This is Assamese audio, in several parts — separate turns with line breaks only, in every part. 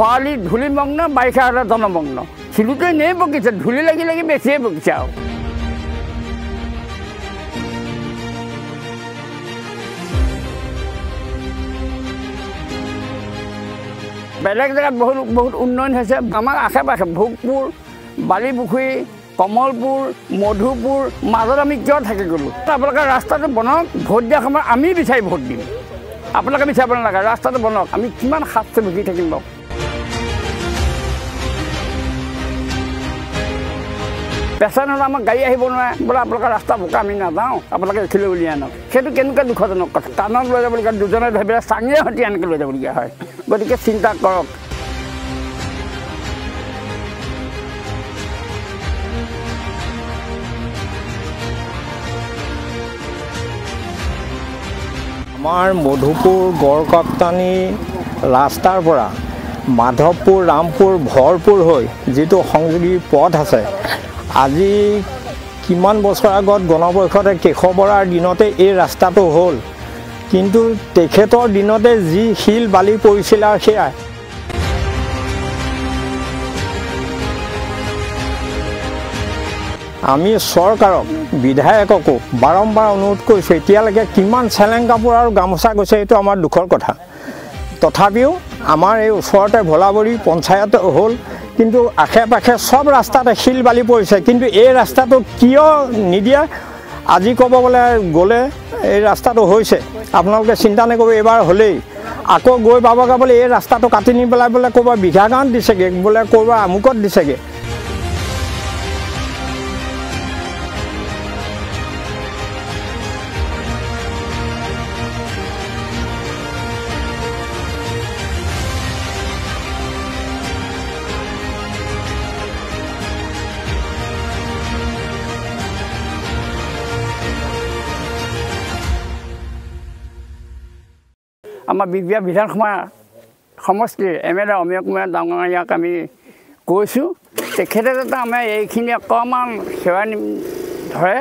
খৰালি ধূলিমগ্ন বাৰিষা হ'লে জনমগ্ন শিলুটোৱে নেই বকিছে ধূলি লাগি লাগি বেছিয়ে বকিছে আৰু বেলেগ জেগাত বহুত উন্নয়ন হৈছে আমাৰ আশে পাশে ভোগপুৰ বালিপুখুৰী কমলপুৰ মধুপুৰ মাজত আমি কিয় থাকি গ'লোঁ আপোনালোকে ৰাস্তাটো বনাওক ভোট দিয়া সময়ত আমি বিচাৰি ভোট দিম আপোনালোকে বিচাৰিব নালাগে ৰাস্তাটো বনাওক আমি কিমান শাস্তি ভুগি থাকিম বাৰু পেচেণ্ট হ'লে আমাক গাড়ী আহিব নোৱাৰে বোলে আপোনালোকে ৰাস্তা বোকা আমি নাযাওঁ আপোনালোকে এইখিলৈ উলিয়াই আনক সেইটো কেনেকুৱা দুখজনক কথা টানত লৈ যাবলগীয়া দুজনে ভাবিলে চাঙিয়ে সৈতে এনেকৈ লৈ যাবলগীয়া হয় গতিকে চিন্তা কৰক
আমাৰ মধুপুৰ গড়কাপ্তানি ৰাস্তাৰ পৰা মাধৱপুৰ ৰামপুৰ ভৰপুৰ হৈ যিটো সংযোগী পথ আছে আজি কিমান বছৰ আগত গণপৰিষদে কেশৱ বৰাৰ দিনতে এই ৰাস্তাটো হ'ল কিন্তু তেখেতৰ দিনতে যি শিল বালি পৰিছিল আৰু সেয়া আমি চৰকাৰক বিধায়ককো বাৰম্বাৰ অনুৰোধ কৰিছোঁ এতিয়ালৈকে কিমান চেলেং কাপোৰ আৰু গামোচা গৈছে এইটো আমাৰ দুখৰ কথা তথাপিও আমাৰ এই ওচৰতে ভোলাবৰী পঞ্চায়ত হ'ল কিন্তু আশে পাশে সব ৰাস্তাতে শিল বালি পৰিছে কিন্তু এই ৰাস্তাটো কিয় নিদিয়ে আজি ক'ব গ'লে এই ৰাস্তাটো হৈছে আপোনালোকে চিন্তা নকৰিব এইবাৰ হ'লেই আকৌ গৈ পাবগৈ বোলে এই ৰাস্তাটো কাটি নি পেলাই বোলে ক'ৰবাত বিঘা গাঁৱত দিছেগৈ বোলে ক'ৰবাত আমুকত দিছেগৈ
আমাৰ বিবিয়া বিধানসভা সমষ্টিৰ MLA অমীয় কুমাৰ ডাঙৰীয়াক আমি কৈছোঁ তেখেতে যাতে আমাৰ এইখিনি অকণমান সেৱা ধৰে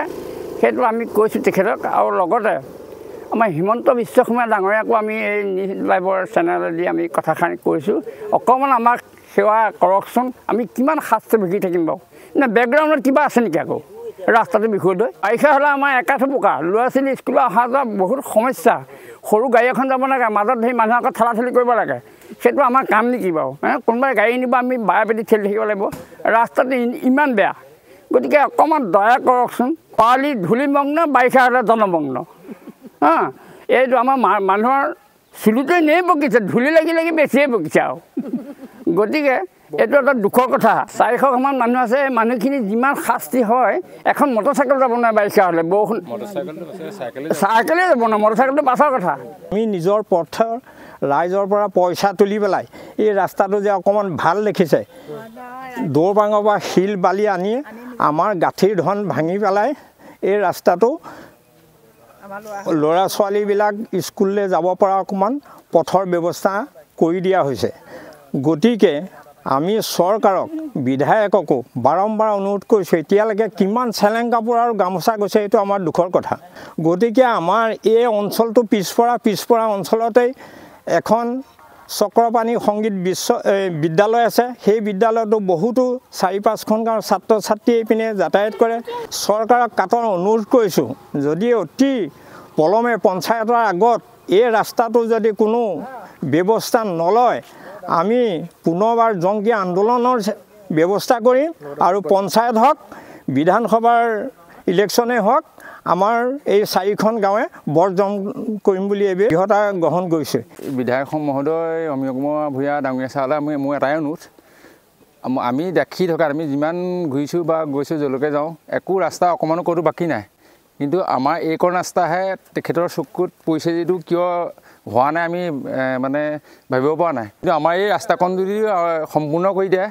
সেইটো আমি কৈছোঁ তেখেতক আৰু লগতে আমাৰ হিমন্ত বিশ্ব শৰ্মা ডাঙৰীয়াকো আমি এই নিউজ লাইভৰ চেনেলেদি আমি কথাখিনি কৈছোঁ অকণমান আমাক সেৱা কৰকচোন আমি কিমান শাস্তি ভুগি থাকিম বাৰু নে বেকগ্ৰাউণ্ডত কিবা আছে নেকি আকৌ ৰাস্তাটোৰ বিষয় লৈ বাৰিষা হ'লে আমাৰ একাঠো বোকা ল'ৰা ছোৱালী স্কুলত অহা যোৱা বহুত সমস্যা সৰু গাড়ী এখন যাব লাগে মাজত ধৰি মানুহ আকৌ ঠেলাঠেলি কৰিব লাগে সেইটো আমাৰ কাম নেকি বাৰু কোনোবাই গাড়ী নিব আমি বাৰে পেটি ঠেলি থাকিব লাগিব ৰাস্তাটো ইমান বেয়া গতিকে অকণমান দয়া কৰকচোন খৰালি ধূলিমগ্ন বাৰিষা হ'লে জনমগ্ন এইটো আমাৰ মানুহৰ শিলুটোৱে নেই বকিছে ধূলি লাগি লাগি বেছিয়ে বকিছে আৰু গতিকে এইটো এটা দুখৰ কথা 400মান মানুহ আছে মানুহখিনি যিমান শাস্তি হয় এখন মটৰচাইকেল যাব নোৱাৰে বাৰিষা হ'লে বৰষুণ চাইকেলে যাব নোৱাৰে মটৰচাইকেলটো পাছৰ কথা
আমি নিজৰ পথৰ ৰাইজৰ পৰা পইচা তুলি পেলাই এই ৰাস্তাটো যে অকণমান ভাল দেখিছে দৌৰবাঙৰ পৰা শিল বালি আনি আমাৰ গাঁঠিৰ ধন ভাঙি পেলাই এই ৰাস্তাটো ল'ৰা ছোৱালীবিলাক স্কুললৈ যাব পৰা অকণমান পথৰ ব্যৱস্থা কৰি দিয়া হৈছে গতিকে আমি চৰকাৰক বিধায়ককো বাৰম্বাৰ অনুৰোধ কৰিছোঁ এতিয়ালৈকে কিমান চেলেং কাপোৰ আৰু গামোচা গৈছে এইটো আমাৰ দুখৰ কথা গতিকে আমাৰ এই অঞ্চলটো পিছপৰা অঞ্চলতেই এখন চক্ৰপাণী সংগীত বিদ্যালয় আছে সেই বিদ্যালয়তো বহুতো 4-5খন গাঁৱৰ ছাত্ৰ ছাত্ৰী এইপিনে যাতায়াত কৰে চৰকাৰক কাটৰ অনুৰোধ কৰিছোঁ যদি অতি পলমে পঞ্চায়তৰ আগত এই ৰাস্তাটো যদি কোনো ব্যৱস্থা নলয় আমি পুনৰবাৰ জংকী আন্দোলনৰ ব্যৱস্থা কৰিম আৰু পঞ্চায়ত হওক বিধানসভাৰ ইলেকশ্যনেই হওক আমাৰ এই 4খন গাঁৱে বৰ্জন কৰিম বুলি এই দৃঢ়তা গ্ৰহণ কৰিছে
বিধায়ক মহোদয় অমীয় কুমাৰ ভূঞা ডাঙৰীয়া ছাৰলৈ মোৰ এটাই অনুৰোধ আমি দেখি থকা আমি যিমান ঘূৰিছোঁ বা গৈছোঁ যলৈকে যাওঁ একো ৰাস্তা অকণমানো ক'তো বাকী নাই কিন্তু আমাৰ এইকণ ৰাস্তাহে তেখেতৰ চকুত পৰিছে যদিও কিয় হোৱা নাই আমি মানে ভাবিব পৰা নাই কিন্তু আমাৰ এই ৰাস্তাকণ যদি সম্পূৰ্ণ কৰি দিয়ে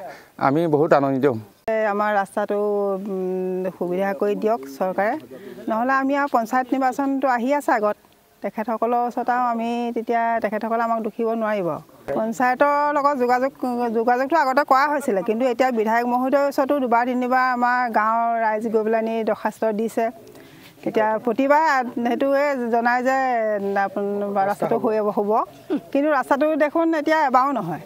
আমি বহুত আনন্দিত হ'ম
আমাৰ ৰাস্তাটো সুবিধা কৰি দিয়ক চৰকাৰে নহ'লে আমি আৰু পঞ্চায়ত নিৰ্বাচনটো আহি আছে আগত তেখেতসকলৰ ওচৰত আৰু আমি তেতিয়া তেখেতসকলে আমাক দুখিব নোৱাৰিব পঞ্চায়তৰ লগত যোগাযোগটো আগতে কৰা হৈছিলে কিন্তু এতিয়া বিধায়ক মহোদয়ৰ ওচৰতো দুবাৰ তিনিবাৰ আমাৰ গাঁৱৰ ৰাইজ গৈ পেলাই নি দৰখাস্ত দিছে এতিয়া প্ৰতিবাৰ হেতুৱে জনায় যে ৰাস্তাটো হ'ব কিন্তু ৰাস্তাটো দেখোন এতিয়া এবাৰো নহয়